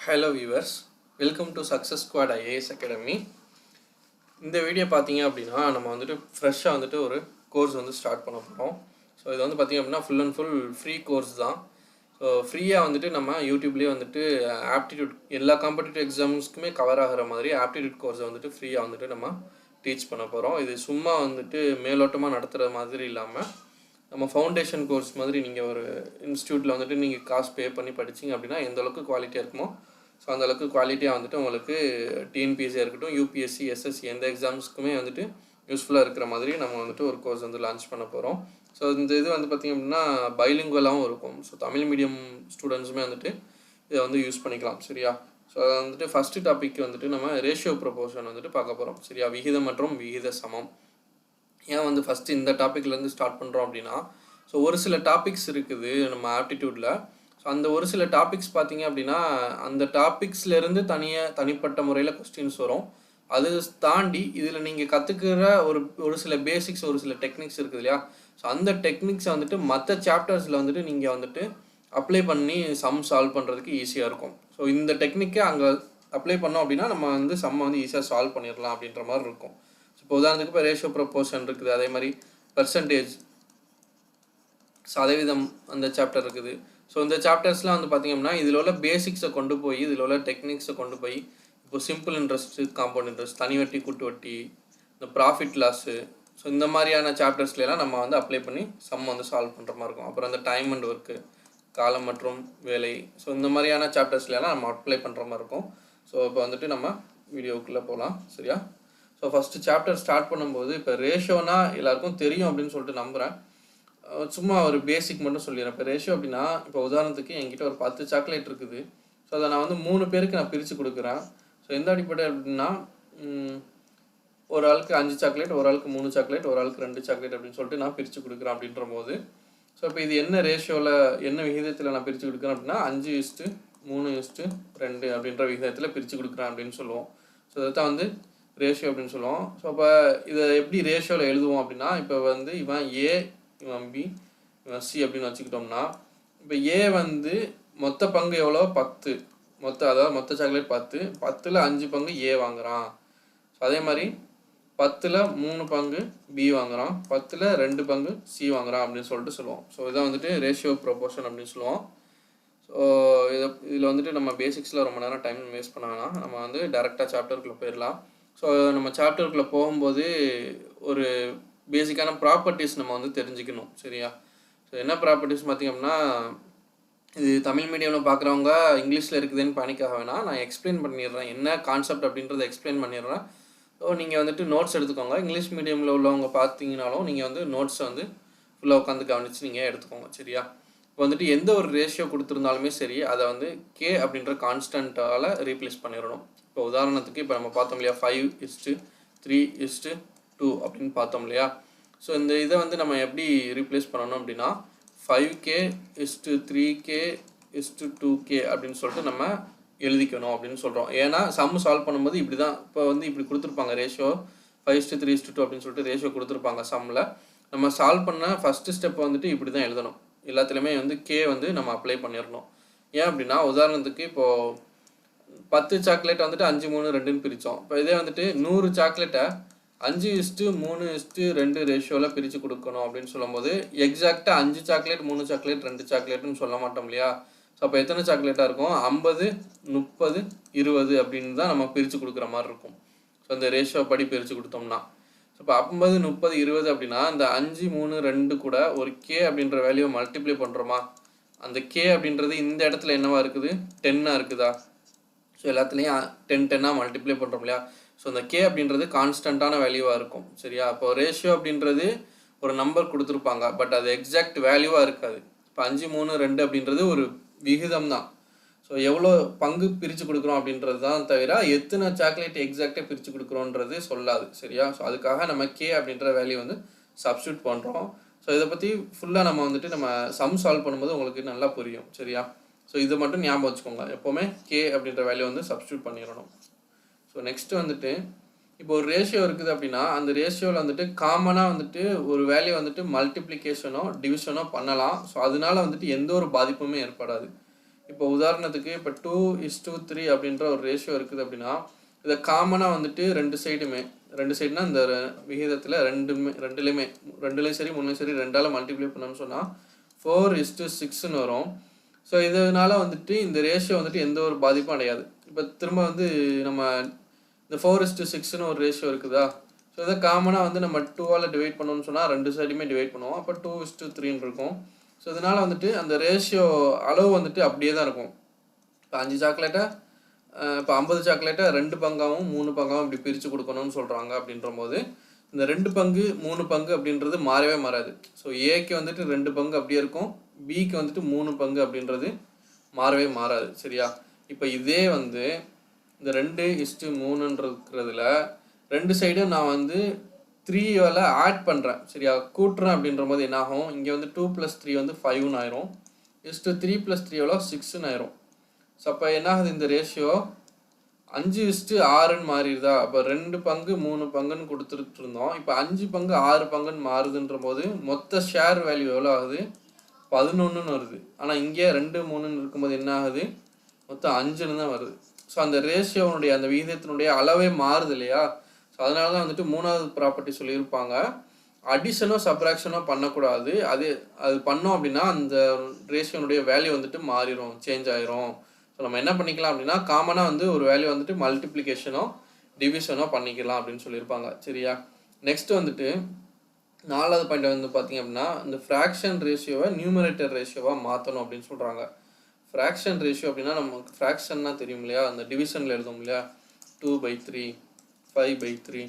Hello viewers, welcome to success squad IAS academy. இந்த video பார்த்தீங்க அப்படின்னா நம்ம வந்துட்டு ஃப்ரெஷ்ஷாக வந்துட்டு ஒரு கோர்ஸ் வந்து ஸ்டார்ட் பண்ண போகிறோம். ஸோ இது வந்து பார்த்திங்க அப்படின்னா full and full free course தான். ஸோ ஃப்ரீயாக வந்துட்டு நம்ம யூடியூப்லேயே வந்துட்டு ஆப்டிடியூட் எல்லா காம்படிட்டிவ் எக்ஸாம்ஸ்க்குமே கவர் ஆகிற மாதிரி ஆப்டிடியூட் கோர்ஸை வந்துட்டு ஃப்ரீயாக வந்துட்டு நம்ம டீச் பண்ண போகிறோம். இது சும்மா வந்துட்டு மேலோட்டமாக நடத்துகிற மாதிரி இல்லாமல் நம்ம ஃபவுண்டேஷன் கோர்ஸ் மாதிரி நீங்கள் ஒரு இன்ஸ்டியூட்டில் வந்துட்டு நீங்கள் காசு பே பண்ணி படிச்சிங்க அப்படின்னா எந்த அளவுக்கு குவாலிட்டியாக இருக்குமோ ஸோ அந்தளவுக்கு குவாலிட்டியாக வந்துட்டு உங்களுக்கு டிஎன்பிஎஸ்சியாக இருக்கட்டும், யூபிஎஸ்சி, எஸ்எஸ்சி எந்த எக்ஸாம்ஸ்க்குமே வந்துட்டு யூஸ்ஃபுல்லாக இருக்கிற மாதிரி நம்ம வந்துட்டு ஒரு கோர்ஸ் வந்து லான்ச் பண்ண போகிறோம். ஸோ இந்த இது வந்து பார்த்திங்க அப்படின்னா பைலிங்குவலாகவும் இருக்கும். ஸோ தமிழ் மீடியம் ஸ்டூடெண்ட்ஸுமே வந்துட்டு இதை வந்து யூஸ் பண்ணிக்கலாம். சரியா? ஸோ அதை வந்துட்டு ஃபஸ்ட்டு டாபிக் வந்துட்டு நம்ம ரேஷியோ ப்ரொபோர்ஷன் வந்துட்டு பார்க்க போகிறோம். சரியா? விகிதம் மற்றும் விகித சமம். ஏன் வந்து ஃபஸ்ட்டு இந்த டாப்பிக்லேருந்து ஸ்டார்ட் பண்ணுறோம் அப்படின்னா, ஸோ ஒரு சில டாபிக்ஸ் இருக்குது நம்ம ஆப்டிடியூடில். ஸோ அந்த ஒரு சில டாபிக்ஸ் பார்த்திங்க அப்படின்னா அந்த டாபிக்ஸ்லேருந்து தனிப்பட்ட முறையில் கொஸ்டின்ஸ் வரும். அது தாண்டி இதில் நீங்கள் கற்றுக்கிற ஒரு சில பேசிக்ஸ், ஒரு சில டெக்னிக்ஸ் இருக்குது இல்லையா? ஸோ அந்த டெக்னிக்ஸை வந்துட்டு மற்ற சாப்டர்ஸில் வந்துட்டு நீங்கள் வந்துட்டு அப்ளை பண்ணி சம் சால்வ் பண்ணுறதுக்கு ஈஸியாக இருக்கும். ஸோ இந்த டெக்னிக்கை அங்கே அப்ளை பண்ணோம் அப்படின்னா நம்ம வந்து சம்மை வந்து ஈஸியாக சால்வ் பண்ணிடலாம் அப்படின்ற மாதிரி இருக்கும். இப்போ உதாரணத்துக்கு இப்போ ரேஷியோ ப்ரொபோர்ஷன் இருக்குது, அதே மாதிரி பெர்சன்டேஜ், சதவீதம் அந்த சாப்டர் இருக்குது. ஸோ இந்த சாப்டர்ஸ்லாம் வந்து பார்த்திங்கன்னா இதில் உள்ள பேசிக்ஸை கொண்டு போய், இதில் உள்ள டெக்னிக்ஸை கொண்டு போய் இப்போ சிம்பிள் இன்ட்ரெஸ்ட்டு, காம்பவுண்ட் இன்ட்ரெஸ்ட், தனி வட்டி, கூட்டு வட்டி, இந்த ப்ராஃபிட் லாஸு, ஸோ இந்த மாதிரியான சாப்டர்ஸ்லாம் நம்ம வந்து அப்ளை பண்ணி சம் வந்து சால்வ் பண்ணுற மாதிரி இருக்கும். அப்புறம் அந்த டைம் அண்ட் ஒர்க்கு, காலம் மற்றும் வேலை, ஸோ இந்த மாதிரியான சாப்டர்ஸ்லாம் நம்ம அப்ளை பண்ணுற மாதிரி இருக்கும். ஸோ இப்போ வந்துட்டு நம்ம வீடியோவுக்குள்ளே போகலாம். சரியா? ஸோ ஃபஸ்ட்டு சாப்டர் ஸ்டார்ட் பண்ணும்போது இப்போ ரேஷியோனா எல்லாருக்கும் தெரியும் அப்படின்னு சொல்லிட்டு நம்புகிறேன். சும்மா ஒரு பேசிக் மட்டும் சொல்லிடுறேன். இப்போ ரேஷியோ அப்படின்னா இப்போ உதாரணத்துக்கு என்கிட்ட ஒரு 10 சாக்லேட் இருக்குது. ஸோ அதை நான் வந்து 3 பேருக்கு நான் பிரித்து கொடுக்குறேன். ஸோ எந்த அடிப்படை அப்படின்னா ஒரு ஆளுக்கு 5 சாக்லேட், ஒரு ஆளுக்கு 3 சாக்லேட், ஒரு ஆளுக்கு 2 சாக்லேட் அப்படின்னு சொல்லிட்டு நான் பிரித்து கொடுக்குறேன் அப்படின்ற போது ஸோ இப்போ இது என்ன ரேஷியோவில், என்ன விகிதத்தில் நான் பிரித்து கொடுக்குறேன் அப்படின்னா 5:3:2 அப்படின்ற விகிதத்தில் பிரித்து கொடுக்குறேன் அப்படின்னு சொல்லுவோம். ஸோ இதை தான் வந்து ரேஷியோ அப்படின்னு சொல்லுவோம். ஸோ அப்போ இதை எப்படி ரேஷியோவில் எழுதுவோம் அப்படின்னா, இப்போ வந்து இவன் ஏ, இவன் பி, இவன் சி அப்படின்னு வச்சுக்கிட்டோம்னா, இப்போ ஏ வந்து மொத்த பங்கு எவ்வளோ? 10. அதாவது மொத்த சாக்லேட் 10. 10ல் 5 பங்கு ஏ வாங்குறான். ஸோ அதே மாதிரி 10ல் 3 பங்கு பி வாங்குறான், 10ல் 2 பங்கு சி வாங்குறான் அப்படின்னு சொல்லிட்டு சொல்லுவோம். ஸோ இதான் வந்துட்டு ரேஷியோ ப்ரொபோர்ஷன் அப்படின்னு சொல்லுவோம். ஸோ இதில் வந்துட்டு நம்ம பேசிக்ஸில் ரொம்ப நேரம் டைம் வேஸ்ட் பண்ண வேணாம். நம்ம வந்து டேரெக்டாக சாப்டருக்குள்ளே போயிடலாம். ஸோ நம்ம சாப்டருக்குள்ளே போகும்போது ஒரு பேசிக்கான ப்ராப்பர்ட்டிஸ் நம்ம வந்து தெரிஞ்சுக்கணும். சரியா? ஸோ என்ன ப்ராப்பர்ட்டிஸ் பார்த்திங்க அப்படின்னா, இது தமிழ் மீடியமில் பார்க்குறவங்க இங்கிலீஷில் இருக்குதுன்னு பானிக்காக வேணாம், நான் எக்ஸ்பிளைன் பண்ணிடுறேன். என்ன கான்செப்ட் அப்படின்றத எக்ஸ்பிளைன் பண்ணிடுறேன். ஸோ நீங்கள் வந்துட்டு நோட்ஸ் எடுத்துக்கோங்க. இங்கிலீஷ் மீடியமில் உள்ளவங்க பார்த்தீங்கனாலும் நீங்கள் வந்து நோட்ஸை வந்து ஃபுல்லாக உட்காந்து கவனித்து நீங்கள் எடுத்துக்கோங்க. சரியா? இப்போ வந்துட்டு எந்த ஒரு ரேஷியோ கொடுத்துருந்தாலுமே சரி, அதை வந்து கே அப்படின்ற கான்ஸ்டன்ட்டால் ரீப்ளேஸ் பண்ணிடணும். இப்போ உதாரணத்துக்கு இப்போ நம்ம பார்த்தோம் இல்லையா, 5:3:2 அப்படின்னு பார்த்தோம் இல்லையா? ஸோ இந்த இதை வந்து நம்ம எப்படி ரீப்ளேஸ் பண்ணணும் அப்படின்னா 5k:3k:2k அப்படின்னு சொல்லிட்டு நம்ம எழுதிக்கணும் அப்படின்னு சொல்கிறோம். ஏன்னா சம் சால்வ் பண்ணும்போது இப்படி தான், இப்போ வந்து இப்படி கொடுத்துருப்பாங்க ரேஷியோ 5:3:2 அப்படின்னு சொல்லிட்டு ரேஷியோ கொடுத்துருப்பாங்க சம்மில். நம்ம சால்வ் பண்ண ஃபஸ்ட்டு ஸ்டெப் வந்துட்டு இப்படி தான் எழுதணும். எல்லாத்துலேயுமே வந்து கே வந்து நம்ம அப்ளை பண்ணிடணும். ஏன் அப்படின்னா உதாரணத்துக்கு இப்போது 10 சாக்லேட் வந்துட்டு 5:3:2ன்னு பிரித்தோம். இப்போ இதே வந்துட்டு 100 சாக்லேட்டை 5:3:2 ரேஷியோவில் பிரித்து கொடுக்கணும் அப்படின்னு சொல்லும்போது எக்ஸாக்டாக 5 சாக்லேட், 3 சாக்லேட், 2 சாக்லேட்டுன்னு சொல்ல மாட்டோம் இல்லையா? ஸோ அப்போ எத்தனை சாக்லேட்டாக இருக்கும்? 50, 30, 20 அப்படின்னு தான் நம்ம பிரித்து கொடுக்குற மாதிரி இருக்கும். ஸோ அந்த ரேஷியோ படி பிரித்து கொடுத்தோம்னா இப்போ 50, 30, 20 அப்படின்னா இந்த 5:3:2 கூட ஒரு கே அப்படின்ற வேல்யூவை மல்டிப்ளை பண்ணுறோமா? அந்த கே அப்படின்றது இந்த இடத்துல என்னவா இருக்குது? 10ஆக இருக்குதா? ஸோ எல்லாத்துலேயும் 10 மல்டிப்ளை பண்ணுறோம் இல்லையா? ஸோ அந்த கே அப்படின்றது கான்ஸ்டண்ட்டான வேல்யூவாக இருக்கும். சரியா? இப்போ ரேஷியோ அப்படின்றது ஒரு நம்பர் கொடுத்துருப்பாங்க, பட் அது எக்ஸாக்ட் வேல்யூவாக இருக்காது. இப்போ 5:3:2 அப்படின்றது ஒரு விகிதம் தான். ஸோ எவ்வளோ பங்கு பிரித்து கொடுக்குறோம் அப்படின்றது தான் தவிர எத்தனை சாக்லேட் எக்ஸாக்டாக பிரித்து கொடுக்குறோன்றது சொல்லாது. சரியா? ஸோ அதுக்காக நம்ம கே அப்படின்ற வேல்யூ வந்து சப்ஸ்டியூட் பண்ணுறோம். ஸோ இதை பற்றி ஃபுல்லாக நம்ம வந்துட்டு நம்ம சம் சால்வ் பண்ணும்போது உங்களுக்கு நல்லா புரியும். சரியா? ஸோ இதை மட்டும் ஞாபகம் வச்சுக்கோங்க. எப்போவுமே கே அப்படின்ற வேல்யூ வந்து சப்ஸ்டியூட் பண்ணிடணும். ஸோ நெக்ஸ்ட்டு வந்துட்டு இப்போ ஒரு ரேஷியோ இருக்குது அப்படின்னா அந்த ரேஷியோவில் வந்துட்டு காமனாக வந்துட்டு ஒரு வேல்யூ வந்துட்டு மல்டிப்ளிகேஷனோ டிவிஷனோ பண்ணலாம். ஸோ அதனால வந்துட்டு எந்த ஒரு பாதிப்புமே ஏற்படாது. இப்போ உதாரணத்துக்கு இப்போ 2:3 அப்படின்ற ஒரு ரேஷியோ இருக்குது அப்படின்னா இதை காமனாக வந்துட்டு ரெண்டு சைடுனா இந்த விகிதத்தில் ரெண்டுலேயும் சரி மூணுலேயும் சரி ரெண்டால் மல்டிப்ளை பண்ணணும்னு சொன்னால் 4:6ன்னு வரும். ஸோ இதனால வந்துட்டு இந்த ரேஷியோ வந்துட்டு எந்த ஒரு பாதிப்பும் அடையாது. இப்போ திரும்ப வந்து நம்ம இந்த 4:6ன்னு ஒரு ரேஷியோ இருக்குதா, ஸோ இதை காமனாக வந்து நம்ம 2ஆல் டிவைட் பண்ணணும்னு சொன்னால் ரெண்டு சைடுமே டிவைட் பண்ணுவோம். அப்போ 2:3ன்னு இருக்கும். ஸோ இதனால் வந்துட்டு அந்த ரேஷியோ அளவு வந்துட்டு அப்படியே தான் இருக்கும். இப்போ 5 சாக்லேட்டை இப்போ 50 சாக்லேட்டை 2 பங்காகவும் 3 பங்காகவும் இப்படி பிரித்து கொடுக்கணும்னு சொல்கிறாங்க. அப்படின்ற போது இந்த 2 பங்கு 3 பங்கு அப்படின்றது மாறவே மாறாது. ஸோ ஏக்கு வந்துட்டு 2 பங்கு அப்படியே இருக்கும், பிக்கு வந்துட்டு 3 பங்கு அப்படின்றது மாறவே மாறாது. சரியா? இப்போ இதே வந்து இந்த 2:3ன்றதுல ரெண்டு சைடும் நான் வந்து 3ஆல் ஆட் பண்ணுறேன். சரியா? கூட்டுறேன் அப்படின்ற போது என்ன ஆகும், இங்கே வந்து 2 + 3 வந்து 5ன்னு ஆயிரும். 3 + 3 எவ்வளோ 6ன்னு ஆயிரும். ஸோ அப்போ என்ன ஆகுது, இந்த ரேஷியோ 5:6ன்னு மாறிடுதா. அப்போ 2 பங்கு 3 பங்குன்னு கொடுத்துட்டு இருந்தோம், இப்போ 5 பங்கு 6 பங்குன்னு மாறுதுன்ற போது மொத்த ஷேர் வேல்யூ எவ்வளோ ஆகுது, 11ன்னு வருது. ஆனால் இங்கே 2 3ன்னு இருக்கும்போது என்ன ஆகுது, மொத்தம் 5ன்னு தான் வருது. ஸோ அந்த ரேஷியோனுடைய அந்த விகிதத்தினுடைய அளவே மாறுது இல்லையா. ஸோ அதனால தான் வந்துட்டு மூணாவது ப்ராப்பர்ட்டி சொல்லியிருப்பாங்க, அடிஷனோ சப்ராக்ஷனோ பண்ணக்கூடாது. அது பண்ணோம் அப்படின்னா அந்த ரேஷியோனுடைய வேல்யூ வந்துட்டு மாறிடும், சேஞ்ச் ஆயிரும். ஸோ நம்ம என்ன பண்ணிக்கலாம் அப்படின்னா காமனாக வந்து ஒரு வேல்யூ வந்துட்டு மல்டிப்ளிகேஷனோ டிவிஷனோ பண்ணிக்கலாம் அப்படின்னு சொல்லியிருப்பாங்க. சரியா? நெக்ஸ்ட் வந்துட்டு 4வது பாயிண்ட் வந்து பார்த்தீங்க அப்படின்னா இந்த ஃப்ராக்ஷன் ரேஷியோவை நியூமரேட்டர் ரேஷியோவாக மாற்றணும் அப்படின்னு சொல்கிறாங்க. ஃப்ராக்ஷன் ரேஷியோ அப்படின்னா நமக்கு ஃப்ராக்ஷன்னா தெரியும் இல்லையா, அந்த டிவிஷனில் எழுதும் இல்லையா, 2/3, 5/3,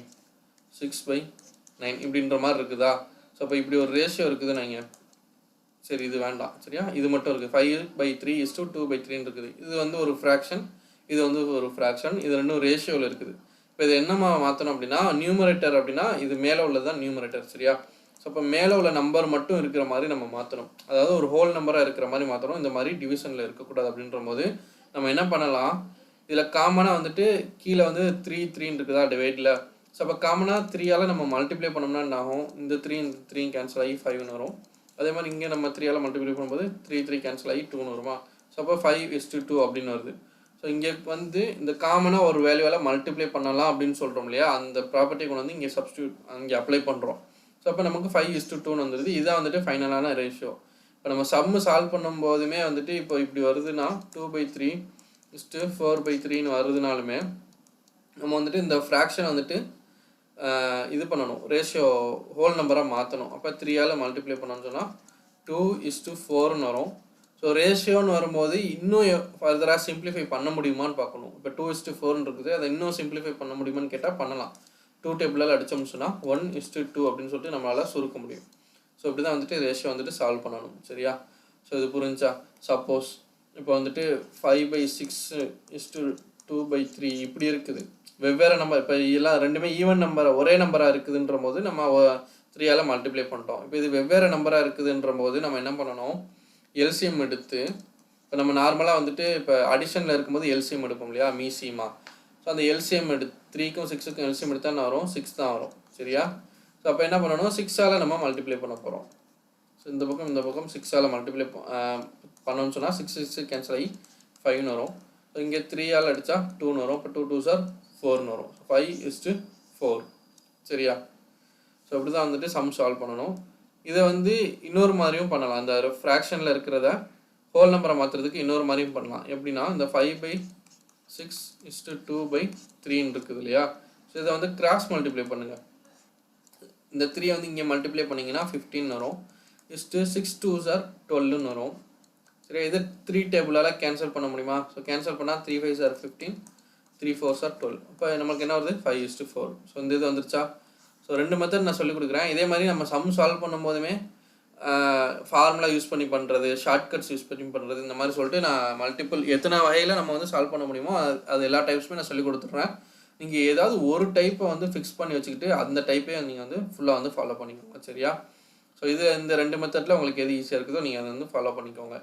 6/9 இப்படின்ற மாதிரி இருக்குதா. ஸோ அப்போ இப்படி ஒரு ரேஷியோ இருக்குது நீங்கள், சரி இது வேண்டாம். சரியா? இது மட்டும் இருக்குது, 5/3:2/3 இருக்குது. இது வந்து ஒரு ஃப்ராக்ஷன், இது வந்து ஒரு ஃப்ராக்ஷன், இது ரெண்டும் ரேஷியோவில் இருக்குது. இப்போ இது என்னமா மாற்றணும் அப்படின்னா நியூமரேட்டர் அப்படின்னா இது மேலே உள்ளது தான் நியூமரேட்டர். சரியா? ஸோ அப்போ மேலே உள்ள நம்பர் மட்டும் இருக்கிற மாதிரி நம்ம மாற்றணும், அதாவது ஒரு ஹோல் நம்பராக இருக்கிற மாதிரி மாற்றணும். இந்த மாதிரி டிவிஷனில் இருக்கக்கூடாது. அப்படின்ற போது நம்ம என்ன பண்ணலாம், இதில் காமனாக வந்துட்டு கீழே வந்து 3 இருக்குதா டிவைடில். ஸோ அப்போ காமனாக 3ஆல் நம்ம மல்டிப்ளை பண்ணோம்னா என்ன ஆகும், இந்த 3 கேன்சல் ஆகி 5ன்னு வரும். அதே மாதிரி இங்கே நம்ம 3ஆல் மல்டிப்ளை பண்ணும்போது 3 கேன்சல் ஆகி 2ன்னு வருமா. ஸோ அப்போ 5:2 அப்படின்னு வருது. ஸோ இங்கே வந்து இந்த காமனாக ஒரு வேல்யூவால் மல்டிப்ளை பண்ணலாம் அப்படின்னு சொல்கிறோம் இல்லையா, அந்த ப்ராப்பர்ட்டி கொண்டு வந்து இங்கே சப்ஸ்டியூட் அங்கே அப்ளை பண்ணுறோம். ஸோ அப்போ நமக்கு 5:2ன்னு வந்துடுது. இதுதான் வந்துட்டு ஃபைனலான ரேஷியோ. இப்போ நம்ம சம்மு சால்வ் பண்ணும்போதுமே வந்துட்டு இப்போ இப்படி வருதுன்னா 2/3:4/3ன்னு வருதுனாலுமே நம்ம வந்துட்டு இந்த ஃப்ராக்ஷன் வந்துட்டு இது பண்ணணும், ரேஷியோ ஹோல் நம்பராக மாற்றணும். அப்போ 3ஆல் மல்டிப்ளை பண்ணணும்னு சொன்னால் 2:4ன்னு வரும். ஸோ ரேஷியோன்னு வரும்போது இன்னும் ஃபர்தராக சிம்பிளிஃபை பண்ண முடியுமான்னு பார்க்கணும். இப்போ 2:4ன்னு இருக்குது, அதை இன்னும் சிம்பிளிஃபை பண்ண முடியுமான்னு கேட்டால் பண்ணலாம். 2 டேபிளால் அடித்தோம்னு சொன்னால் 1:2 அப்படின்னு சொல்லிட்டு நம்மளால் சுருக்க முடியும். ஸோ இப்படி தான் வந்துட்டு ரேஷியோ வந்துட்டு சால்வ் பண்ணணும். சரியா? ஸோ இது புரிஞ்சா? சப்போஸ் இப்போ வந்துட்டு 5/6:2/3 இப்படி இருக்குது, வெவ்வேறு நம்பர், இப்போ எல்லாம் ரெண்டுமே ஈவன் நம்பர் ஒரே நம்பராக இருக்குதுன்ற போது நம்ம 3ஆல் மல்டிப்ளை பண்ணிட்டோம். இப்போ இது வெவ்வேறு நம்பராக இருக்குதுன்ற போது நம்ம என்ன பண்ணணும், எல்சிஎம் எடுத்து, இப்போ நம்ம நார்மலாக வந்துட்டு இப்போ அடிஷனில் இருக்கும்போது எல்சிஎம் எடுப்போம் இல்லையா, மீசியமா. ஸோ அந்த எல்சிஎம் 3க்கும் 6க்கும் எல்சிஎம் எடுத்தால் என்ன வரும், 6 தான் வரும். சரியா? ஸோ அப்போ என்ன பண்ணணும், 6ஆல் நம்ம மல்டிப்ளை பண்ண போகிறோம். ஸோ இந்த பக்கம் 6ஆல் மல்டிப்ளை பண்ணோம்னு சொன்னால் 6 கேன்சல் ஆகி 5ன்னு வரும். ஸோ இங்கே 3ஆல் அடித்தா 2ன்னு வரும். இப்போ 2 2 4ன்னு வரும். 5:4. சரியா? ஸோ அப்படி தான் வந்துட்டு சம் சால்வ் பண்ணணும். இதை வந்து இன்னொரு மாதிரியும் பண்ணலாம், அந்த ஃப்ராக்ஷனில் இருக்கிறத ஹோல் நம்பரை மாற்றுறதுக்கு இன்னொரு மாதிரியும் பண்ணலாம். எப்படின்னா இந்த 5/6:2/3ன்னு இருக்குது இல்லையா. ஸோ இதை வந்து கிராஸ் மல்டிப்ளை பண்ணுங்கள். இந்த 3 வந்து இங்கே மல்டிப்ளை பண்ணிங்கன்னா 15 வரும். 6 2 12ன்னு வரும். சரி, இது 3 டேபிளால் கேன்சல் பண்ண முடியுமா? ஸோ கேன்சல் பண்ணால் 3 5 15, 3 4 12. இப்போ நமக்கு என்ன வருது, 5:4. ஸோ இந்த இது வந்துருச்சா? ஸோ 2 மெத்தட் நான் சொல்லிக் கொடுக்குறேன். இதே மாதிரி நம்ம சம் சால்வ் பண்ணும்போதுமே ஃபார்முலா யூஸ் பண்ணி பண்ணுறது, ஷார்ட்கட்ஸ் யூஸ் பண்ணி பண்ணுறது, இந்த மாதிரி சொல்லிட்டு நான் மல்டிபிள் எத்தனை வகையில் நம்ம வந்து சால்வ் பண்ண முடியுமோ அது எல்லா டைப்ஸுமே நான் சொல்லி கொடுத்துட்றேன். நீங்கள் ஏதாவது ஒரு டைப்பை வந்து ஃபிக்ஸ் பண்ணி வச்சுக்கிட்டு அந்த டைப்பே நீங்கள் வந்து ஃபுல்லாக வந்து ஃபாலோ பண்ணிக்கோங்க. சரியா? ஸோ இது இந்த 2 மெத்தடில் உங்களுக்கு எது ஈஸியாக இருக்குதோ நீங்கள் அதை வந்து ஃபாலோ பண்ணிக்கோங்க.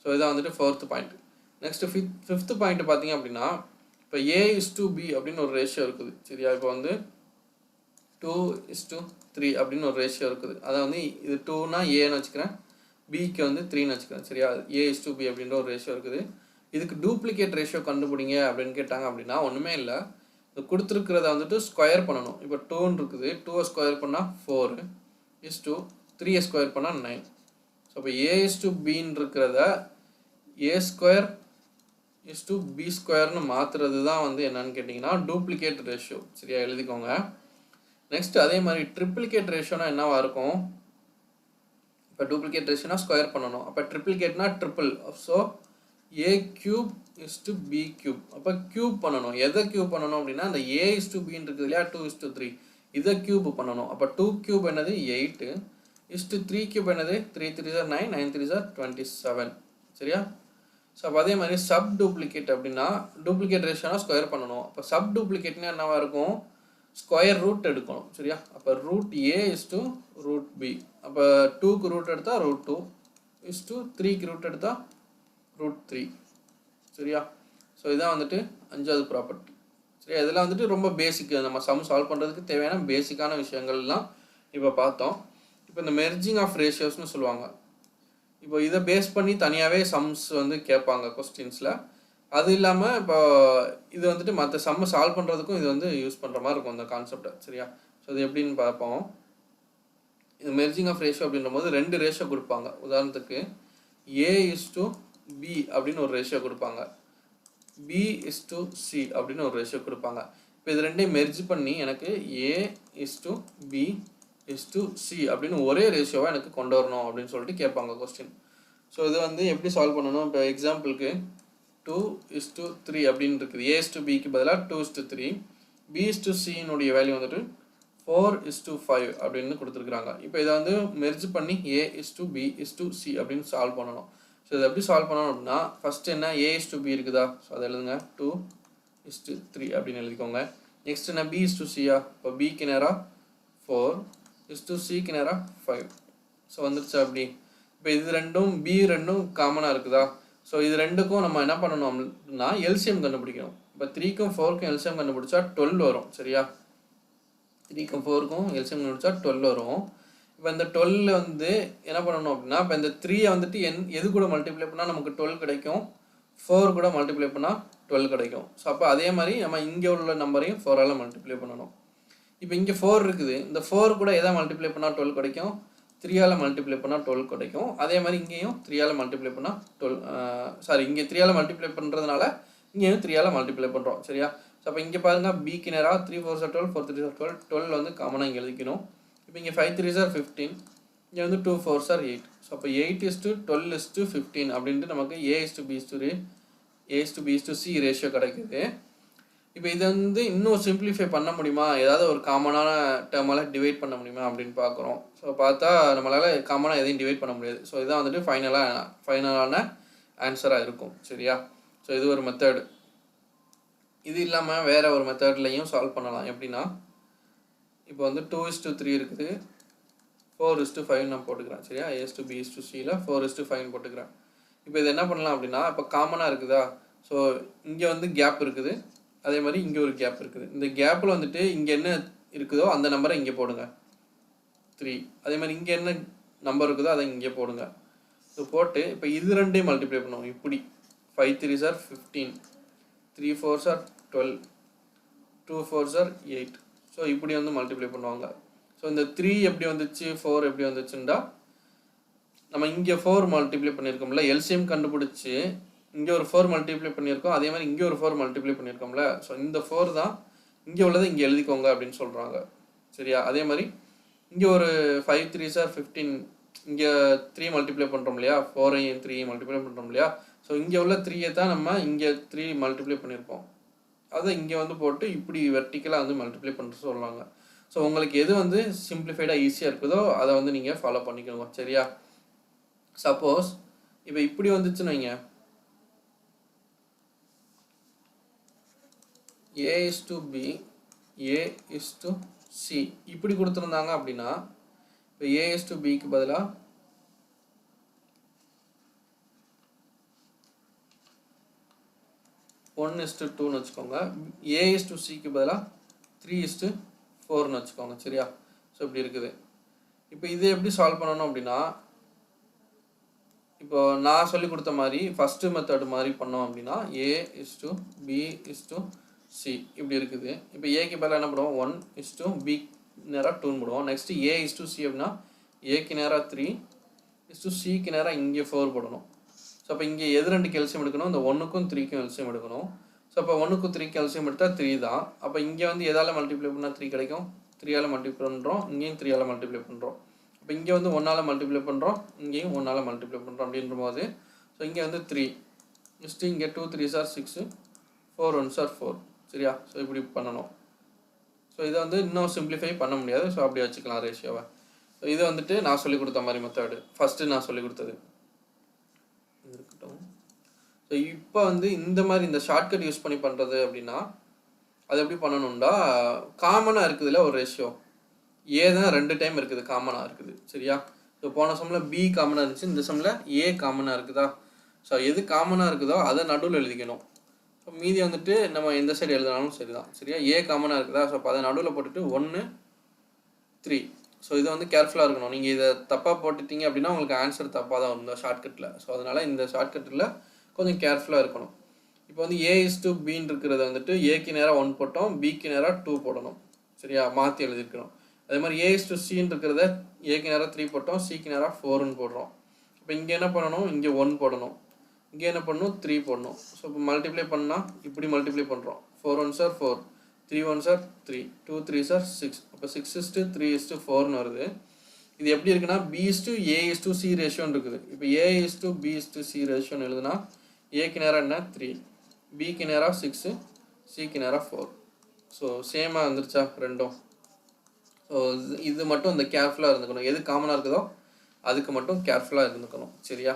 ஸோ இதான் வந்துட்டு 4th point. Next 5th point பார்த்தீங்க அப்படின்னா இப்போ A:B அப்படின்னு ஒரு ரேஷியோ இருக்குது. சரியா? இப்போ வந்து 2:3 அப்படின்னு ஒரு ரேஷியோ இருக்குது. அதை வந்து இது 2னா ஏன்னு வச்சுக்கிறேன், பிக்கு வந்து 3ன்னு வச்சுக்கிறேன் சரியா. A/B அப்படின்ற ஒரு ரேஷியோ இருக்குது. இதுக்கு டூப்ளிகேட் ரேஷியோ கண்டுபிடிங்க அப்படின்னு கேட்டாங்க அப்படின்னா ஒன்றுமே இல்லை, இது கொடுத்துருக்கிறத வந்துட்டு ஸ்கொயர் பண்ணணும். இப்போ 2ன்னு இருக்குது, 2வை ஸ்கொயர் பண்ணால் 4 3யை ஸ்கொயர் பண்ணால் 9. ஸோ இப்போ A/Bன்னு இருக்கிறத A²B² மாற்றுறது தான் வந்து என்னன்னு கேட்டிங்கன்னா டூப்ளிகேட் ரேஷியோ சரியா, எழுதிக்கோங்க. நெக்ஸ்ட் அதே மாதிரி ட்ரிப்ளிகேட் ரேஷியோனா என்னவா இருக்கும், இப்போ டூப்ளிகேட் ரேஷியோனா ஸ்கொயர் பண்ணணும், அப்போ ட்ரிப்ளிகேட்னா ட்ரிபிள். So A³B³. அப்போ க்யூப் பண்ணணும். எதை க்யூப் பண்ணணும் அப்படின்னா அந்த A/Bன்னு இருக்குது இல்லையா 2:3, இதை க்யூப் பண்ணணும். அப்போ 2³ என்னது 8:3³ என்னது 3×3 = 9, 9×3 = 27 சரியா. ஸோ அப்போ அதே மாதிரி சப் டூப்ளிகேட் அப்படின்னா டூப்ளிகேட் ரேஷியோனா ஸ்கொயர் பண்ணணும். அப்போ சப் டூப்ளிகேட்னா என்னவா இருக்கும், ஸ்கொயர் ரூட் எடுக்கணும் சரியா. அப்போ √A/√B. அப்போ 2க்கு ரூட் எடுத்தால் √2, 3க்கு ரூட் எடுத்தால் √3 சரியா. ஸோ இதான் வந்துட்டு 5வது ப்ராப்பர்ட்டி சரியா. இதெல்லாம் வந்துட்டு ரொம்ப பேசிக், நம்ம சம் சால்வ் பண்ணுறதுக்கு தேவையான பேசிக்கான விஷயங்கள்லாம் இப்போ பார்த்தோம். இப்போ இந்த மெர்ஜிங் ஆஃப் ரேஷியோஸ்னு சொல்லுவாங்க. இப்போ இதை பேஸ் பண்ணி தனியாகவே சம்ஸ் வந்து கேட்பாங்க கொஸ்டின்ஸில். அது இல்லாமல் இப்போ இது வந்துட்டு மற்ற சம்மை சால்வ் பண்ணுறதுக்கும் இது வந்து யூஸ் பண்ணுற மாதிரி இருக்கும் இந்த கான்செப்டை சரியா. ஸோ இது எப்படின்னு பார்ப்போம். இது மெர்ஜிங் ஆஃப் ரேஷியோ அப்படின்ற போது 2 ரேஷியோ கொடுப்பாங்க. உதாரணத்துக்கு A/B அப்படின்னு ஒரு ரேஷியோ கொடுப்பாங்க, B/C அப்படின்னு ஒரு ரேஷியோ கொடுப்பாங்க. இப்போ இது ரெண்டையும் மெர்ஜ் பண்ணி எனக்கு A/B/C அப்படின்னு ஒரே ரேஷியோவாக எனக்கு கொண்டு வரணும் அப்படின்னு சொல்லிட்டு கேட்பாங்க கொஸ்டின். ஸோ இது வந்து எப்படி சால்வ் பண்ணணும், இப்போ எக்ஸாம்பிளுக்கு 2:3 அப்படின்னு இருக்குது. A/Bக்கு பதிலாக 2:3, B/Cனுடைய வேல்யூ வந்துட்டு 4:5 அப்படின்னு கொடுத்துருக்குறாங்க. இப்போ இதை வந்து மெர்ஜ் பண்ணி A/B/C அப்படின்னு சால்வ் பண்ணணும். ஸோ இதை எப்படி சால்வ் பண்ணணும் அப்படின்னா ஃபஸ்ட்டு என்ன A/B இருக்குதா, ஸோ அதை எழுதுங்க 2:3 அப்படின்னு எழுதிக்கோங்க. நெக்ஸ்ட் என்ன B/Cயா, இப்போ Bக்கு நேராக 4, Cக்கு நேராக 5. ஸோ வந்துருச்சா அப்படி. இப்போ இது ரெண்டும் B2 காமனாக இருக்குதா, ஸோ இது ரெண்டுக்கும் நம்ம என்ன பண்ணணும் அப்படின்னா எல்சிஎம் கண்டுபிடிக்கணும். இப்போ 3க்கும் 4க்கும் எல்சிஎம் கண்டுபிடிச்சா 12 வரும் சரியா. 3க்கும் 4க்கும் எல்சிஎம் கண்டுபிடிச்சா 12 வரும். இப்போ இந்த 12 வந்து என்ன பண்ணணும் அப்படின்னா இப்போ இந்த 3யை வந்துட்டு எது கூட மல்டிப்ளை பண்ணால் நமக்கு 12 கிடைக்கும், 4 கூட மல்டிப்ளை பண்ணால் 12 கிடைக்கும். ஸோ அப்போ அதே மாதிரி நம்ம இங்கே உள்ள நம்பரையும் 4ஆல் மல்டிப்ளை பண்ணணும். இப்போ இங்கே 4 இருக்குது, இந்த 4 கூட எதை மல்டிப்ளை பண்ணால் 12 கிடைக்கும், 3ஆல் மல்டிப்ளை பண்ணால் 12 கிடைக்கும். அதே மாதிரி இங்கேயும் 3ஆல் மல்டிப்ளை பண்ணால் 12, இங்கே 3ஆல் மல்டிப்ளை பண்ணுறதுனால இங்கேயும் 3ஆல் மல்டிப்ளை பண்ணுறோம் சரியா. ஸோ அப்போ இங்கே பாருங்கள் Bக்கு நேராக 3×4 = 12, 4×3 = 12, 12 வந்து காமனாக இங்கே எழுதிக்கணும். இப்போ இங்கே 5×3 = 15, இங்கே வந்து 2×4 = 8. ஸோ அப்போ 8:12:15 அப்படின்ட்டு நமக்கு A/B/C ரேஷியோ கிடைக்குது. இப்போ இதை வந்து இன்னும் சிம்பிளிஃபை பண்ண முடியுமா, ஏதாவது ஒரு காமனான டேர்மால் டிவைட் பண்ண முடியுமா அப்படின்னு பார்க்குறோம். ஸோ பார்த்தா நம்மளால் காமனாக எதையும் டிவைட் பண்ண முடியாது. ஸோ இதான் வந்துட்டு ஃபைனலான ஆன்சராக இருக்கும் சரியா. ஸோ இது ஒரு மெத்தடு. இது இல்லாமல் வேறு ஒரு மெத்தட்லையும் சால்வ் பண்ணலாம். எப்படின்னா இப்போ வந்து 2:3 இருக்குது, 4:5 நான் போட்டுக்கிறேன் சரியா. A/B/Cயில் 4:5 போட்டுக்கிறேன். இப்போ இது என்ன பண்ணலாம் அப்படின்னா இப்போ காமனாக இருக்குதா, ஸோ இங்கே வந்து கேப் இருக்குது, அதே மாதிரி இங்கே ஒரு கேப் இருக்குது. இந்த கேப்பில் வந்துட்டு இங்கே என்ன இருக்குதோ அந்த நம்பரை இங்கே போடுங்க 3, அதே மாதிரி இங்கே என்ன நம்பர் இருக்குதோ அதை இங்கே போடுங்க. ஸோ போட்டு இப்போ இது ரெண்டையும் மல்டிப்ளை பண்ணுவோம். இப்படி 5×3 = 15, 3×4 = 12, 2×4 = 8. ஸோ இப்படி வந்து மல்டிப்ளை பண்ணுவாங்க. ஸோ இந்த 3 எப்படி வந்துச்சு, 4 எப்படி வந்துச்சுண்டா நம்ம இங்கே 4 மல்டிப்ளை பண்ணியிருக்கோம்ல, எல்சிஎம் கண்டுபிடிச்சி இங்கே ஒரு 4 மல்டிப்ளை பண்ணியிருக்கோம், அதே மாதிரி இங்கே ஒரு 4 மல்டிப்ளை பண்ணியிருக்கோம்ல. ஸோ இந்த 4 தான் இங்கே உள்ளதை இங்கே எழுதிக்கோங்க அப்படின்னு சொல்கிறாங்க சரியா. அதே மாதிரி இங்கே ஒரு 5×3 = 15, இங்கே 3 மல்டிப்ளை பண்ணுறோம் இல்லையா, 4ஐயும் 3ஐயும் மல்டிப்ளை பண்ணுறோம் இல்லையா. ஸோ இங்கே உள்ள 3ஐ தான் நம்ம இங்கே 3 மல்டிப்ளை பண்ணியிருப்போம், அதை இங்கே வந்து போட்டு இப்படி வெர்டிக்கலாக வந்து மல்டிப்ளை பண்ணிட்டு சொல்லுவாங்க. ஸோ உங்களுக்கு எது வந்து சிம்பிளிஃபைடாக ஈஸியாக இருக்குதோ அதை வந்து நீங்கள் ஃபாலோ பண்ணிக்கணும் சரியா. சப்போஸ் இப்போ இப்படி வந்துச்சுன்னு வைங்க, A/B A/C இப்படி கொடுத்துருந்தாங்க அப்படின்னா இப்போ A/Bக்கு பதிலாக 1:2ன்னு வச்சுக்கோங்க, A/Cக்கு பதிலாக 3:4ன்னு வச்சுக்கோங்க சரியா. ஸோ இப்படி இருக்குது. இப்போ இதை எப்படி சால்வ் பண்ணணும் அப்படின்னா இப்போ நான் சொல்லி கொடுத்த மாதிரி ஃபஸ்ட்டு மெத்தட் மாதிரி பண்ணோம் அப்படின்னா A:B:C இப்படி இருக்குது. இப்போ ஏக்கு பதிலாக என்ன பண்ணுவோம் 1:B நேராக 2 போடுவோம். நெக்ஸ்ட்டு A:C அப்படின்னா ஏக்கு நேராக 3:Cக்கு நேராக இங்கே 4 போடணும். ஸோ அப்போ இங்கே எது ரெண்டுக்கு எல்சியம் எடுக்கணும், இந்த 1க்கும் 3க்கும் எல்சியம் எடுக்கணும். ஸோ அப்போ 1க்கும் 3க்கும் எல்சியம் எடுத்தால் 3 தான். அப்போ இங்கே வந்து எதால் மல்டிப்ளை பண்ணால் 3 கிடைக்கும், 3ஆல் மல்டிப்ளை பண்ணுறோம், இங்கேயும் 3ஆல் மல்டிப்ளை பண்ணுறோம். இப்போ இங்கே வந்து 1ஆல் மல்டிப்ளை பண்ணுறோம், இங்கேயும் 1ஆல் மல்டிப்ளை பண்ணுறோம் அப்படின்ற போது ஸோ இங்கே வந்து 3 நெக்ஸ்ட்டு இங்கே 2 3s are 6 4 1s are 4 சரியா. ஸோ இப்படி பண்ணணும். ஸோ இதை வந்து இன்னும் சிம்பிளிஃபை பண்ண முடியாது. ஸோ அப்படி வச்சுக்கலாம் ரேஷியோவை. ஸோ இது வந்துட்டு நான் சொல்லிக் கொடுத்த மாதிரி மெத்தடு, ஃபஸ்ட்டு நான் சொல்லிக் கொடுத்தது இருக்கட்டும். ஸோ இப்போ வந்து இந்த மாதிரி இந்த ஷார்ட்கட் யூஸ் பண்ணி பண்ணுறது அப்படின்னா அது எப்படி பண்ணணும்டா, காமனாக இருக்குதுல்ல ஒரு ரேஷியோ, ஏ தான் 2 டைம் இருக்குது, காமனாக இருக்குது சரியா. ஸோ போன சம்மில் பி காமனாக இருந்துச்சு, இந்த சம்மில் ஏ காமனாக இருக்குதா. ஸோ எது காமனாக இருக்குதோ அதை நடுவில் எழுதிக்கணும். ஸோ மீதி வந்துட்டு நம்ம எந்த சைடு எழுதினாலும் சரி தான் சரியா. ஏ காமனாக இருக்குதா, ஸோ அப்போ அதை நடுவில் போட்டுட்டு 1 3. ஸோ இதை வந்து கேர்ஃபுல்லாக இருக்கணும். நீங்கள் இதை தப்பாக போட்டுட்டீங்க அப்படின்னா உங்களுக்கு ஆன்சர் தப்பாக தான் வரும் இந்த ஷார்ட்கட்டில். ஸோ அதனால் இந்த ஷார்ட்கட்டில் கொஞ்சம் கேர்ஃபுல்லாக இருக்கணும். இப்போ வந்து A:B இருக்கிறத வந்துட்டு ஏக்கு நேராக 1 போட்டோம், பிக்கு நேராக 2 போடணும் சரியா, மாற்றி எழுதிருக்கணும். அதே மாதிரி A:C இருக்கிறத ஏக்கு நேராக 3 போட்டோம், சிக்கு நேராக 4ன்னு போடுறோம். இப்போ இங்கே என்ன பண்ணணும், இங்கே 1 போடணும், இங்கே என்ன பண்ணணும் 3 போடணும். ஸோ இப்போ மல்டிப்ளை பண்ணால் இப்படி மல்டிப்ளை பண்ணுறோம். 4 1s are 4, 3 1s are 3, 2 3s are 6. அப்போ 6:3:4ன்னு வருது. இது எப்படி இருக்குன்னா B:A:C ரேஷியோன்னு இருக்குது. இப்போ A:B:C ரேஷியோன்னு எழுதுனா ஏக்கு நேராக என்ன 3, பிக்கு நேராக 6, சிக்கு நேராக 4. ஸோ சேமாக வந்துருச்சா ரெண்டும். ஸோ இது மட்டும் இந்த கேர்ஃபுல்லாக இருந்துக்கணும், எது காமனாக இருக்குதோ அதுக்கு மட்டும் கேர்ஃபுல்லாக இருந்துக்கணும் சரியா.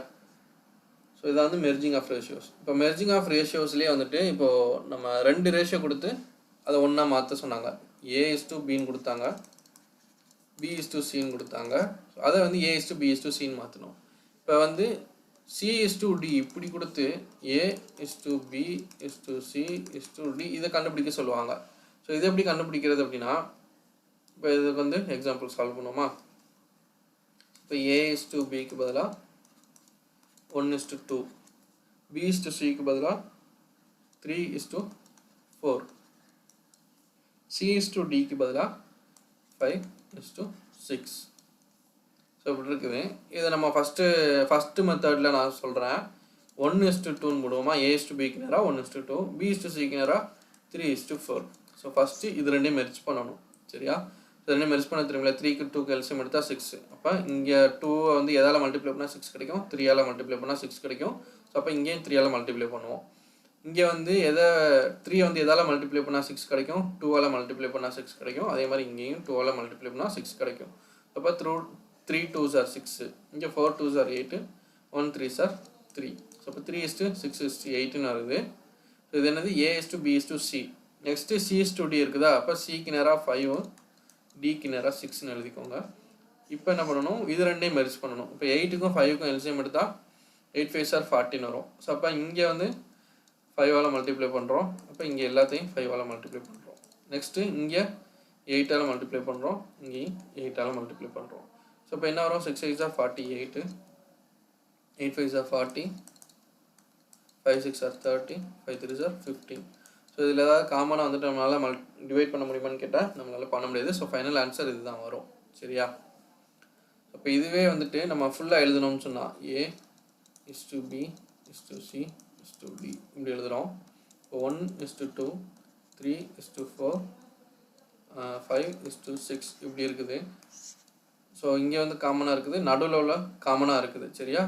ஸோ இதை வந்து மெர்ஜிங் ஆஃப் ரேஷியோஸ். இப்போ மெர்ஜிங் ஆஃப் ரேஷியோஸ்லேயே வந்துட்டு இப்போது நம்ம 2 ரேஷியோ கொடுத்து அதை ஒன்றா மாற்ற சொன்னாங்க. A:Bன்னு கொடுத்தாங்க, B:Cன்னு கொடுத்தாங்க. அதை வந்து A:B:Cன்னு மாற்றணும். இப்போ வந்து C:D இப்படி கொடுத்து A:B:C:D இதை கண்டுபிடிக்க சொல்லுவாங்க. ஸோ இதை எப்படி கண்டுபிடிக்கிறது அப்படின்னா, இப்போ இதுக்கு வந்து எக்ஸாம்பிள் சால்வ் பண்ணுவோமா. இப்போ A:B பதிலாக 1:2, B:C பதிலாக 3:4, C:D பதிலாக 5:6. ஸோ இப்படி இருக்குது. இதை நம்ம ஃபஸ்ட்டு மெத்தடில் நான் சொல்கிறேன் 1:2ன்னு போடுவோமா. A:B நேராக 1:2, B:C நேராக 3:4. ஸோ ஃபஸ்ட்டு இது ரெண்டையும் மெர்ஜ் பண்ணணும் சரியா. இது ரெண்டையும் மெர்ஜ் பண்ண தெரியுமில்ல, 3க்கு 2க்கு எல்சியம் எடுத்தால் 6. அப்போ இங்கே 2 வந்து எதால் மல்டிப்ளை பண்ணால் 6 கிடைக்கும், 3ஆல் மல்டிப்ளை பண்ணால் 6 கிடைக்கும். ஸோ அப்போ இங்கேயும் 3ஆல் மல்டிப்ளை பண்ணுவோம். இங்கே வந்து 3 வந்து எதால் மல்டிப்ளை பண்ணால் 6 கிடைக்கும், 2ஆல் மல்டிப்ளை பண்ணால் 6 கிடைக்கும். அதே மாதிரி இங்கேயும் 2ஆல் மல்டிப்ளை பண்ணால் 6 கிடைக்கும். அப்போ 3 2s are 6, இங்கே 4 2s are 8, 1 3s are 3. So இப்போ 3:6:8ன்னு வருது. ஸோ இது என்னது A:B:C. நெக்ஸ்ட்டு C:D இருக்குதா. அப்போ சிக்கு நேராக 5, டிக்கு நேராக 6ன்னு எழுதிக்கோங்க. இப்போ என்ன பண்ணணும், இது ரெண்டையும் மெர்ஜ் பண்ணணும். இப்போ 8க்கும் 5க்கும் எல்சியம் எடுத்தால் 8 5s are 14 வரும். ஸோ அப்போ இங்கே வந்து 5ஆல் மல்டிப்ளை பண்ணுறோம், அப்போ இங்கே எல்லாத்தையும் 5ஆல் மல்டிப்ளை பண்ணுறோம். நெக்ஸ்ட்டு இங்கே 8ஆல் மல்டிப்ளை பண்ணுறோம், இங்கேயும் 8ஆல் மல்டிப்ளை பண்ணுறோம். ஸோ இப்போ என்ன வரும், 6 8s are 48, 8 5s are 40, 5 6 are 30, 5 3s are 15. So இதில் ஏதாவது காமனாக வந்துட்டு நம்மளால் டிவைட் பண்ண முடியுமான்னு கேட்டால் நம்மளால் பண்ண முடியாது. ஸோ ஃபைனல் ஆன்சர் இது தான் வரும் சரியா. இப்போ இதுவே வந்துட்டு நம்ம ஃபுல்லாக எழுதணும்னு சொன்னால் A:B:C:D இப்படி எழுதுகிறோம். இப்போ 1:2, 3:4, 5:6 இப்படி இருக்குது. ஸோ இங்கே வந்து காமனாக இருக்குது, நடுவில் உள்ள காமனாக இருக்குது சரியா.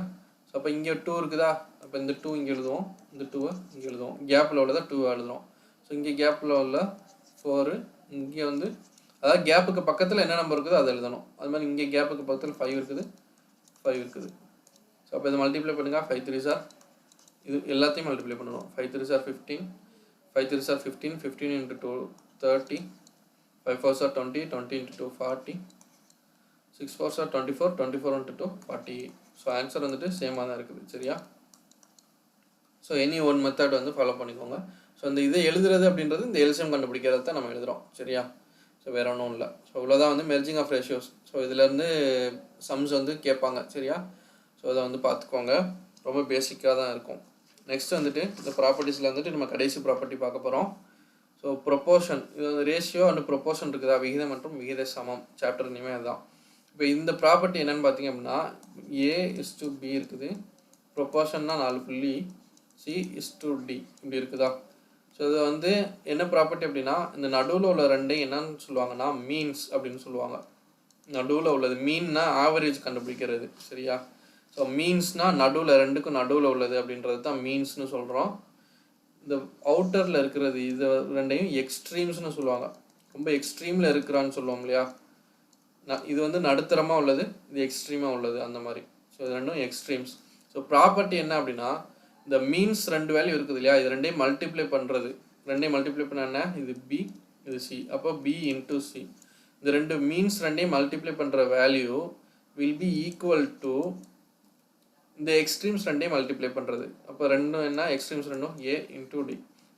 ஸோ அப்போ இங்கே 2 இருக்குதா, அப்போ இந்த 2 இங்கே எழுதுவோம், இந்த 2 இங்கே எழுதுவோம், கேப்பில் உள்ளதை 2 எழுதுகிறோம். ஸோ இங்கே கேப்பில் உள்ள 4, இங்கே வந்து அதாவது கேப்புக்கு பக்கத்தில் என்ன நம்பர் இருக்குதோ அதை எழுதணும். அது மாதிரி இங்கே கேப்புக்கு பக்கத்தில் 5 இருக்குது, 5 இருக்குது. ஸோ அப்போ இதை மல்டிப்ளை பண்ணுங்கள். 5 3s are இது எல்லாத்தையும் மல்டிப்ளை பண்ணணும். 5 3s are 15, 5 3s are 15, 15 into 2 30, 5 4s are 20, 20 into 2 40, 6 4s are 24, 24 into 2 48. So answer வந்துட்டு சேமாக தான் இருக்குது சரியா. ஸோ எனி ஒன் மெத்தட் வந்து ஃபாலோ பண்ணிக்கோங்க. ஸோ இந்த இதை எழுதுறது அப்படின்றது இந்த எல்சியம் கண்டுபிடிக்கிறத தான் நம்ம எழுதுகிறோம் சரியா. ஸோ வேறு ஒன்றும் இல்லை. ஸோ இவ்வளோதான் வந்து மெர்ஜிங் ஆஃப் ரேஷியோஸ். ஸோ இதிலேருந்து சம்ஸ் வந்து கேட்பாங்க சரியா. ஸோ அதை வந்து பார்த்துக்கோங்க, ரொம்ப பேசிக்காக தான் இருக்கும். நெக்ஸ்ட் வந்துட்டு இந்த ப்ராப்பர்ட்டிஸில் வந்துட்டு நம்ம கடைசி ப்ராப்பர்ட்டி பார்க்க போகிறோம். ஸோ ப்ரொப்போர்ஷன், இது வந்து ரேஷியோ அண்ட் ப்ரொப்போர்ஷன் இருக்குதா, விகிதம் மற்றும் விகித சமம் சாப்டர் இனிமேல் அதுதான். இப்போ இந்த ப்ராப்பர்ட்டி என்னென்னு பார்த்தீங்க அப்படின்னா A:B இருக்குது, ப்ரொப்போர்ஷன்னா 4 புள்ளி, C:D இப்படி இருக்குதா. ஸோ இது வந்து என்ன ப்ராப்பர்ட்டி அப்படின்னா, இந்த நடுவில் உள்ள ரெண்டையும் என்னன்னு சொல்லுவாங்கன்னா மீன்ஸ் அப்படின்னு சொல்லுவாங்க. நடுவில் உள்ளது மீன்னா ஆவரேஜ் கண்டுபிடிக்கிறது, சரியா. ஸோ மீன்ஸ்னால் நடுவில் ரெண்டுக்கும் நடுவில் உள்ளது அப்படின்றது தான் மீன்ஸ்னு சொல்கிறோம். இந்த அவுட்டரில் இருக்கிறது இது ரெண்டையும் எக்ஸ்ட்ரீம்ஸ்னு சொல்லுவாங்க. ரொம்ப எக்ஸ்ட்ரீமில் இருக்கிறான்னு சொல்லுவோம் இல்லையா, இது வந்து நடுத்தரமாக உள்ளது, இது எக்ஸ்ட்ரீமாக உள்ளது, அந்த மாதிரி. ஸோ இது ரெண்டும் எக்ஸ்ட்ரீம்ஸ். ஸோ ப்ராப்பர்ட்டி என்ன அப்படின்னா, இந்த மீன்ஸ் 2 வேல்யூ இருக்குது இல்லையா, இது ரெண்டையும் மல்டிப்ளை பண்ணுறது. ரெண்டையும் மல்டிப்ளை பண்ண என்ன, இது B இது C, அப்போ B இன்ட்டு C. இந்த ரெண்டு மீன்ஸ் ரெண்டையும் மல்டிப்ளை பண்ணுற value will be equal to இந்த எக்ஸ்ட்ரீம்ஸ் ரெண்டையும் மல்டிப்ளை பண்ணுறது. அப்போ ரெண்டும் என்ன, எக்ஸ்ட்ரீம்ஸ் ரெண்டும் A இன்ட்டு D.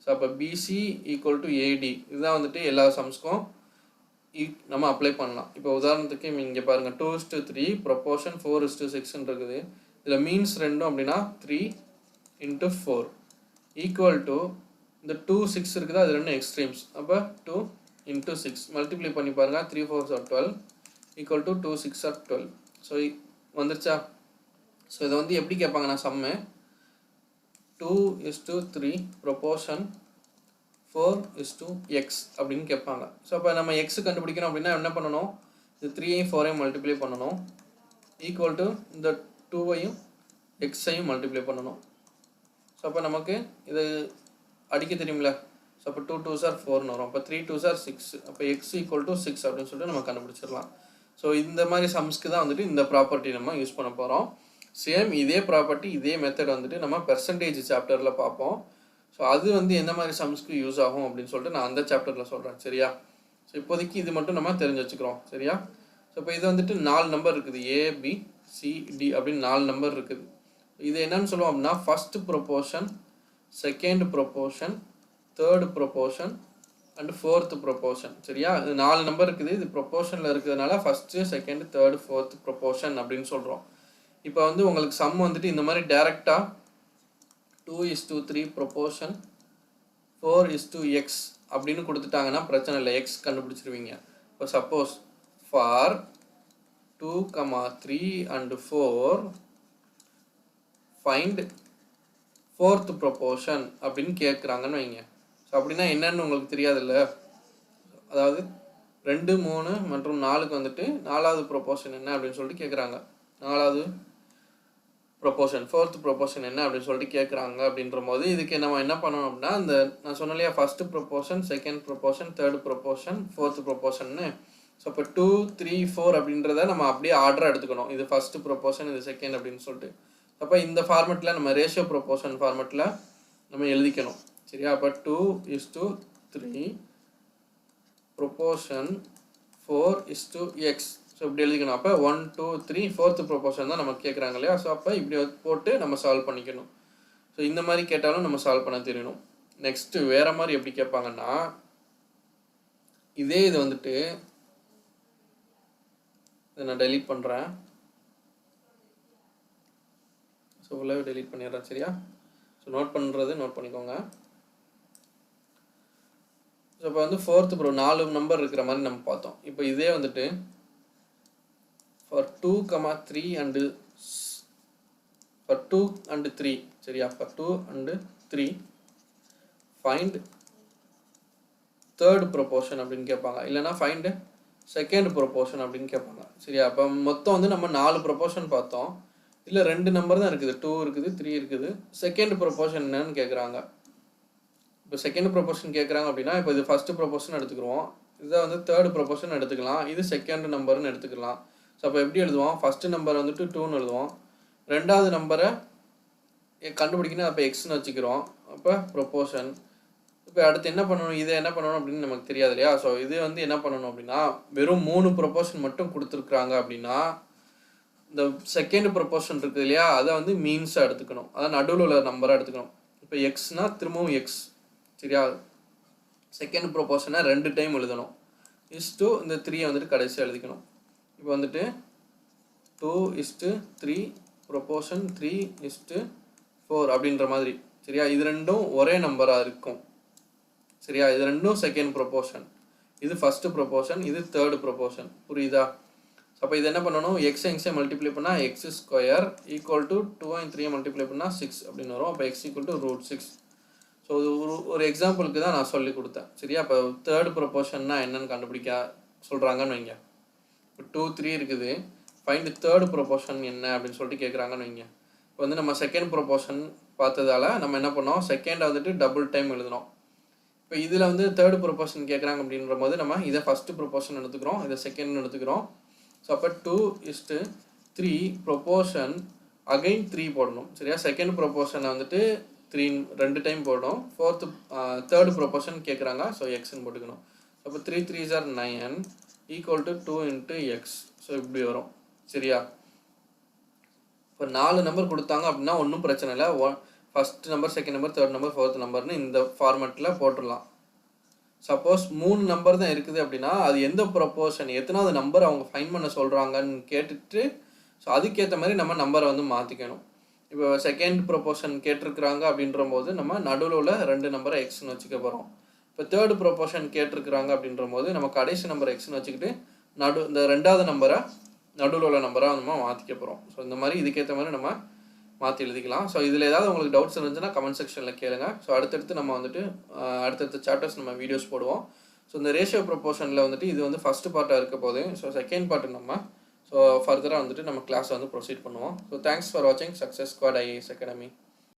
ஸோ அப்போ BC ஈக்குவல் டு AD. இதுதான் வந்துட்டு எல்லா சம்ஸ்க்கும் நம்ம அப்ளை பண்ணலாம். இப்போ உதாரணத்துக்கு இங்கே பாருங்கள், 2:3 ப்ரொப்போர்ஷன் 4:6 இருக்குது. இதில் மீன்ஸ் ரெண்டும் அப்படின்னா 3 இன்ட்டு 4 ஈக்குவல் டு இந்த 2 6 இருக்குதா, அது ரெண்டும் எக்ஸ்ட்ரீம்ஸ். அப்போ 2 இன்ட்டு 6 மல்டிப்ளை பண்ணி பாருங்கள், 3 4s are 12 equal to 2 6 are 12. So வந்துருச்சா. ஸோ இதை வந்து எப்படி கேட்பாங்கன்னா, சம்மு 2:3 ப்ரொப்போர்ஷன் 4:x அப்படின்னு கேட்பாங்க. ஸோ அப்போ நம்ம எக்ஸ் கண்டுபிடிக்கணும் அப்படின்னா என்ன பண்ணணும், இது 3ஐயும் 4ஐயும் மல்டிப்ளை பண்ணணும், ஈக்குவல் டு இந்த 2ஐயும் எக்ஸையும் மல்டிப்ளை பண்ணணும். ஸோ அப்போ நமக்கு இது அடிக்க தெரியுமில்ல. ஸோ அப்போ 2 2s are 4ன்னு வரும். அப்போ 3 2s are 6. அப்போ எக்ஸ் ஈக்குவல் டு 6 அப்படின்னு சொல்லிட்டு நம்ம கண்டுபிடிச்சிடலாம். ஸோ இந்த மாதிரி சம்ஸ்க்கு தான் வந்துட்டு இந்த ப்ராப்பர்ட்டி நம்ம யூஸ் பண்ண போகிறோம். சேம் இதே ப்ராப்பர்ட்டி இதே மெத்தட் வந்துட்டு நம்ம பெர்சன்டேஜ் சாப்டரில் பார்ப்போம். ஸோ அது வந்து எந்த மாதிரி சம்ஸ்க்கு யூஸ் ஆகும் அப்படின்னு சொல்லிட்டு நான் அந்த சாப்டரில் சொல்கிறேன், சரியா. ஸோ இப்போதைக்கு இது மட்டும் நம்ம தெரிஞ்சு வச்சுக்கிறோம், சரியா. ஸோ இப்போ இது வந்துட்டு 4 நம்பர் இருக்குது, ABCD அப்படின்னு 4 நம்பர் இருக்குது. இது என்னன்னு சொல்லுவோம் அப்படின்னா, first proportion, second proportion, third proportion and fourth proportion, சரியா. இது 4 நம்பர் இருக்குது. இது ப்ரொப்போர்ஷனில் இருக்கிறதுனால first second third fourth proportion அப்படின்னு சொல்கிறோம். இப்போ வந்து உங்களுக்கு சம் வந்துட்டு இந்த மாதிரி டேரெக்டாக 2:3 ப்ரொப்போர்ஷன் 4:x அப்படின்னு கொடுத்துட்டாங்கன்னா பிரச்சனை இல்லை, எக்ஸ் கண்டுபிடிச்சிருவீங்க. இப்போ suppose for 2, 3 and 4 find fourth proportion அப்படின்னு கேட்குறாங்கன்னு வைங்க. ஸோ அப்படின்னா என்னன்னு உங்களுக்கு தெரியாதுல்ல. அதாவது 2, 3 மற்றும் 4க்கு வந்துட்டு 4வது ப்ரொப்போர்ஷன் என்ன அப்படின்னு சொல்லிட்டு கேட்குறாங்க. 4வது ப்ரொப்போர்ஷன், ஃபோர்த் ப்ரொப்போர்ஷன் என்ன அப்படின்னு சொல்லிட்டு கேட்குறாங்க. அப்படின்ற போது இதுக்கு நம்ம என்ன பண்ணணும் அப்படின்னா, இந்த நான் சொன்னேன் இல்லையா, first proportion, second proportion, third proportion, fourth ப்ரொப்போர்ஷன்னு. ஸோ இப்போ 2 3 4 அப்படின்றத நம்ம அப்படியே ஆர்டராக எடுத்துக்கணும். இது ஃபஸ்ட்டு ப்ரொப்போர்ஷன், இது செகண்ட் அப்படின்னு சொல்லிட்டு. அப்போ இந்த ஃபார்மெட்டில் நம்ம ரேஷியோ ப்ரொப்போர்ஷன் ஃபார்மெட்டில் நம்ம எழுதிக்கணும், சரியா. அப்போ 2:3 ப்ரொப்போர்ஷன் 4:x. ஸோ இப்படி எழுதிக்கணும். அப்போ 1 2 3 ஃபோர்த்து ப்ரொப்போர்ஷன் தான் நமக்கு கேட்குறாங்க இல்லையா. ஸோ அப்போ இப்படி போட்டு நம்ம சால்வ் பண்ணிக்கணும். ஸோ இந்த மாதிரி கேட்டாலும் நம்ம சால்வ் பண்ண தெரியணும். நெக்ஸ்ட்டு வேறு மாதிரி எப்படி கேட்பாங்கன்னா, இதே இது வந்துட்டு இதை நான் டெலீட் பண்ணுறேன். ஸோ ஃபுல்லாகவே டெலீட் பண்ணிடுறேன், சரியா. ஸோ நோட் பண்ணிக்கோங்க. ஸோ இப்போ வந்து ஃபோர்த்து 4 நம்பர் இருக்கிற மாதிரி நம்ம பார்த்தோம். இப்போ இதே வந்துட்டு for 2, 3 and for 2 and 3, சரியா. for 2 and 3 find third proportion அப்படின்னு கேட்பாங்க, இல்லைனா find second proportion அப்படின்னு கேட்பாங்க, சரியா. அப்போ மொத்தம் வந்து நம்ம 4 ப்ரொப்போர்ஷன் பார்த்தோம். இல்லை 2 நம்பர் தான் இருக்குது, 2 இருக்குது 3 இருக்குது. செகண்ட் ப்ரொப்போர்ஷன் என்னன்னு கேட்குறாங்க. இப்போ செகண்ட் ப்ரொப்போர்ஷன் கேட்குறாங்க அப்படின்னா, இப்போ இது ஃபஸ்ட்டு ப்ரொப்போர்ஷன் எடுத்துக்கிறோம், இதை வந்து தேர்டு ப்ரொப்போர்ஷன் எடுத்துக்கலாம், இது செகண்ட் நம்பர்னு எடுத்துக்கலாம். ஸோ அப்போ எப்படி எழுதுவோம், ஃபஸ்ட்டு நம்பர் வந்துட்டு 2ன்னு எழுதுவோம், ரெண்டாவது நம்பரை கண்டுபிடிக்கணும், அப்போ எக்ஸ்ன்னு வச்சுக்கிறோம். அப்போ ப்ரொப்போர்ஷன். இப்போ அடுத்து என்ன பண்ணணும், இதை என்ன பண்ணணும் அப்படின்னு நமக்கு தெரியாது இல்லையா. ஸோ இது வந்து என்ன பண்ணணும் அப்படின்னா, வெறும் 3 ப்ரொப்போர்ஷன் மட்டும் கொடுத்துருக்குறாங்க அப்படின்னா, இந்த செகண்ட் ப்ரொப்போர்ஷன் இருக்குது இல்லையா, அதை வந்து மீன்ஸாக எடுத்துக்கணும், அதான் நடுவில் உள்ள நம்பராக எடுத்துக்கணும். இப்போ எக்ஸ்னால் திரும்பவும் எக்ஸ், சரியா. செகண்ட் ப்ரொப்போர்ஷனை 2 டைம் எழுதணும், இஸ்டு இந்த 3 வந்துட்டு கடைசியாக எழுதிக்கணும். இப்போ வந்துட்டு 2:3 ப்ரொபோர்ஷன் 3:4 அப்படின்ற மாதிரி. சரியா, இது ரெண்டும் ஒரே நம்பராக இருக்கும். சரியா, இது ரெண்டும் செகண்ட் ப்ரொபோர்ஷன், இது ஃபஸ்ட்டு ப்ரொபோர்ஷன், இது தேர்டு ப்ரொபோர்ஷன். புரியுதா? அப்போ இது என்ன பண்ணணும், எக்ஸ் எக்ஸை மல்டிப்ளை பண்ணால் X square equal to 2 and 3 multiply பண்ணால் 6 அப்படின்னு வரும். அப்போ எக்ஸ் ஈக்குவல் டு √6. ஸோ இது ஒரு எக்ஸாம்பிளுக்கு தான் நான் சொல்லி கொடுத்தேன். சரியா, இப்போ தேர்டு ப்ரொபோர்ஷன்னா என்னன்னு கண்டுபிடிக்க சொல்கிறாங்கன்னு வைங்க. இப்போ 2, 3 இருக்குது, ஃபைண்ட் தேர்டு ப்ரொபோர்ஷன் என்ன அப்படின்னு சொல்லிட்டு கேட்குறாங்கன்னு வைங்க. இப்போ வந்து நம்ம செகண்ட் ப்ரொபோர்ஷன் பார்த்ததால நம்ம என்ன பண்ணோம், செகண்டை வந்துட்டு டபுள் டைம் எழுதணும். இப்போ இதில் வந்து தேர்டு ப்ரொபோர்ஷன் கேட்குறாங்க அப்படின்ற போது நம்ம இதை ஃபஸ்ட்டு ப்ரொபோர்ஷன் எடுத்துக்கிறோம், இதை செகண்ட் எடுத்துக்கிறோம். ஸோ அப்போ 2:3 ப்ரொபோர்ஷன் அகைன் 3 போடணும். சரியா, செகண்ட் ப்ரொபோர்ஷனை வந்துட்டு 3 2 டைம் போடணும். தேர்டு ப்ரொபோர்ஷன் கேட்குறாங்க, ஸோ எக்ஸ்ன்னு போட்டுக்கணும். அப்போ 3 3s are 9 equal to 2 into x. So இப்படி வரும். சரியா, இப்போ 4 நம்பர் கொடுத்தாங்க அப்படின்னா ஒன்றும் பிரச்சனை இல்லை. First number, second number, third number, fourth நம்பர்னு இந்த ஃபார்மெட்டில் போட்டுடலாம். சப்போஸ் 3 நம்பர் தான் இருக்குது அப்படின்னா அது எந்த ப்ரொபோர்ஷன், எத்தனாவது நம்பர் அவங்க ஃபைன் பண்ண சொல்கிறாங்கன்னு கேட்டுட்டு ஸோ அதுக்கேற்ற மாதிரி நம்ம நம்பரை வந்து மாற்றிக்கணும். இப்போ செகண்ட் ப்ரொபோர்ஷன் கேட்டிருக்கிறாங்க அப்படின்ற போது நம்ம நடுவில் உள்ள 2 நம்பரை எக்ஸ்ன்னு வச்சுக்க போகிறோம். இப்போ தேர்டு ப்ரொபோர்ஷன் கேட்டிருக்கிறாங்க அப்படின்ற போது நம்ம கடைசி நம்பர் எக்ஸ்ன்னு வச்சுக்கிட்டு இந்த 2வது நம்பரை நடுவில் உள்ள நம்பராக நம்ம மாற்றிக்க போகிறோம். ஸோ இந்த மாதிரி இதுக்கேற்ற மாதிரி நம்ம மாற்றி எழுதிக்கலாம். ஸோ இதில் ஏதாவது உங்களுக்கு டவுட்ஸ் இருந்துச்சுன்னா கமெண்ட் செக்ஷனில் கேளுங்க. ஸோ அடுத்தடுத்து நம்ம வந்துட்டு அடுத்தடுத்த சாப்டர்ஸ் நம்ம வீடியோஸ் போடுவோம். ஸோ இந்த ரேஷியோ ப்ரொபோர்ஷனில் வந்துட்டு இது வந்து ஃபஸ்ட்டு பார்ட்டாக இருக்க போது. ஸோ செகண்ட் பார்ட்டு நம்ம ஃபர்தராக வந்துட்டு நம்ம கிளாஸ் வந்து ப்ரொசீட் பண்ணுவோம். ஸோ தேங்க்ஸ் ஃபார் வாட்சிங் சக்ஸஸ் ஸ்குவாட் IAS அகாடமி.